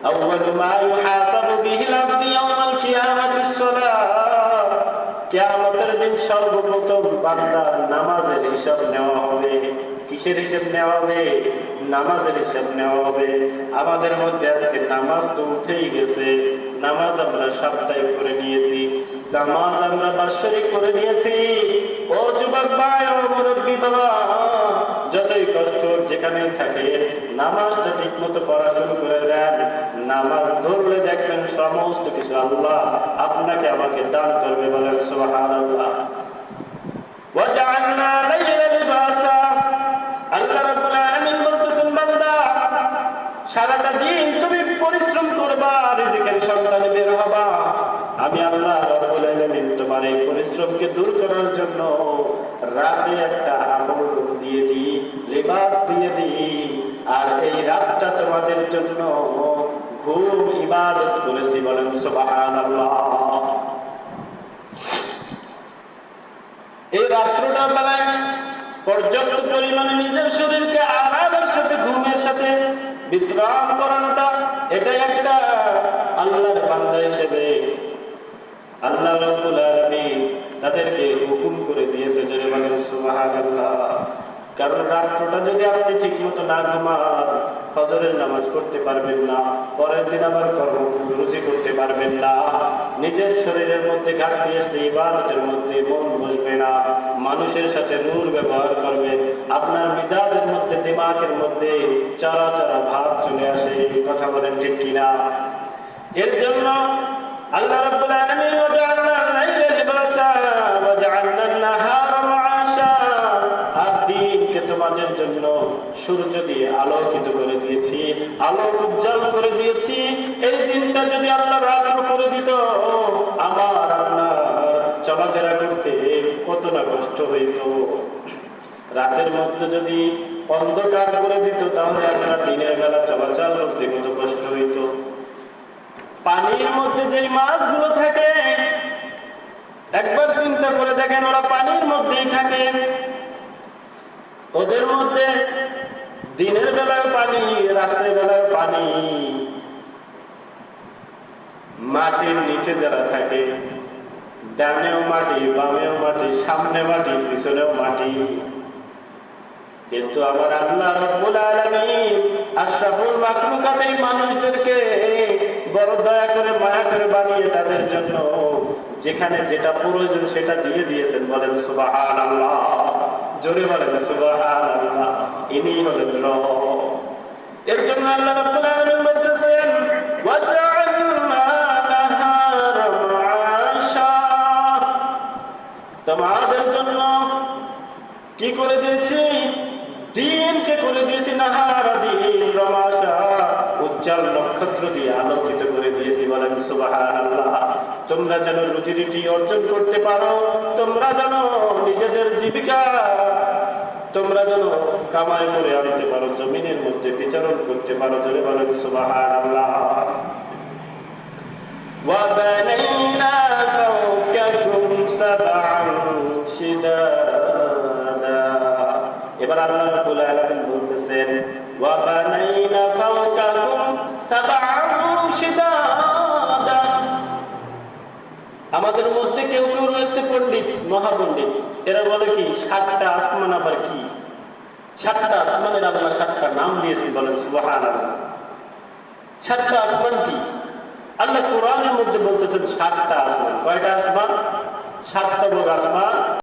আউয়ালু মা ইউহাসাবু বিহিল আবদু ইয়াওমাল কিয়ামাতিস সালাহ। কিয়ামতের দিন সর্বপ্রথম বান্দার নামাজের হিসাব নেওয়া হবে। কিসের হিসাব নেওয়া হবে? নামাজের হিসাব নেওয়া হবে। আমাদের মধ্যে আজকে নামাজ তো উঠেই গেছে, নামাজ আমরা সাপ্তাহিক করে নিয়েছি, নামাজ আমরা বাৎসরিক করে নিয়েছি। ও যুবক ভাই, ও মুরব্বী বাবা, যতই কষ্ট যেখানেই থাকে নামাজটা ঠিক মতো পড়া শুরু করে দেন। নামাজ ধরলে দেখবেন সমস্ত কিছু আল্লাহ আপনাকে আমাকে দান করবে। বলেন সুবহানাল্লাহ। ওয়াজআলনা লাইলা লিবাসা। আল্লাহ রাব্বুল আলামিন বলতেছেন, বান্দা সারাটা দিন তুমি পরিশ্রম করবা, রিজিকের সন্ধানে বের হবা। আমি আল্লাহ রাব্বুল আলামিন তোমার এই পরিশ্রমকে দূর করার জন্য রাতে একটা আবরণ দিয়ে দিই, লিবাস দিয়ে দিই, আর এই রাতটা তোমাদের জন্য ঘুম ইবাদত করেছি। বলেন সুবহানাল্লাহ। এই রাত্রটা বেলায় পর্যাপ্ত পরিমাণে নিজের শরীরকে আরামের সাথে, ঘুমের সাথে বিশ্রাম করানোটা, এটা একটা আল্লাহর বান্দা হিসেবে আল্লাহ রাব্বুল আলামিন তাদেরকে হুকুম করে দিয়েছে। জোরে বলেন সুবহানাল্লাহ। কারণ রাত্রটা যদি আপনি ঠিক মতো না ঘুমান, ফজরের নামাজ পড়তে পারবেন না, পরের দিন আবার কর্মরুচি করতে পারবেন না, নিজের শরীরের মধ্যে ঘাটতি আসলে ইবাদতের মধ্যে মন বসবে না, মানুষের সাথে নূর ব্যবহার করবেন, আপনার মিজাজের মধ্যে, দিমাগের মধ্যে চলাচলা ভাব চলে আসে। কথা বলেন ঠিক কিনা? এর জন্য আল্লাহ রাব্বুল আলামিন ওয়াজআলনা লাইলা লিবাসা ওয়াজআলনা আন-নাহারা মাআশা। আর দিনকে তোমাদের জন্য সূর্য দিয়ে আলোকিত করে দিয়েছি, আলোক উজ্জ্বল করে দিয়েছি। এই দিনটা যদি আল্লাহ রাত্র করে দিত, আমার আপনার চলাফেরা করতে কত না কষ্ট হইত। রাতের মধ্যে যদি অন্ধকার করে দিত, তাহলে আপনার দিনের বেলা চলাচল করতে কত কষ্ট হইত। পানির মধ্যে যে মাছগুলো থাকে, একবার চিন্তা করে দেখেন, ওরা পানির মধ্যেই থাকে, ওদের মধ্যে দিনের বেলায় পানি, রাত্রের বেলায় পানি। মাটির নিচে যারা থাকে, ডানেও মাটি, বামেও মাটি, সামনে মাটি, পিছনেও মাটি। কিন্তু আমার আল্লাহ রাব্বুল আলামিন আশরাফুল মাখলুকাত এই মানুষদেরকে বড় দয়া করে, মায়া করে বানিয়ে তাদের জন্য যেখানে যেটা প্রয়োজন সেটা দিয়ে দিয়েছেন। বলেন সুবহানাল্লাহ। জোরে বলেন সুবহানাল্লাহ। ইনি হলেন রব। এর জন্য আল্লাহ রাব্বুল আলামিন বলতেছেন, ওয়াজআলনা নাহারা মাআশা। তোমাদের জন্য কি করে দিয়েছি? দিনকে করে দিয়েছি নাহারা, দিন রমাশা, উজ্জ্বল নক্ষত্র দিয়ে আলোকিত করে দিয়েছি। বলেন সুবহানাল্লাহ। তোমরা যেন রুজি রুটি অর্জন করতে পারো, তোমরা যেন নিজেদের জীবিকা তোমরা যেন কামাই করে আনতে পারো, জমিনের মধ্যে বিচরণ করতে পারো। জোরে বলেন সুবহানাল্লাহ। ওয়া বানাইনা ফাওকাকুম সাবআন শিদাদা। এবার আল্লাহ রাব্বুল আলামিন বলতেছেন, ওয়া বানাইনা ফাওকাকুম সাবআন শিদাদা। আমাদের মধ্যে কেউ কেউ রয়েছে পণ্ডিত, মহাপণ্ডিত, এরা বলে কি 7টা আসমান। আবার কি 7টা আসমানের আল্লাহ 7টা নাম দিয়েছেন। বলেন সুবহানাল্লাহ। 7টা আসমান কি? আল্লাহ কোরআনের মধ্যে বলতেছেন 7টা আসমান। কয়টা আসমান? 7টা বড় আসমান।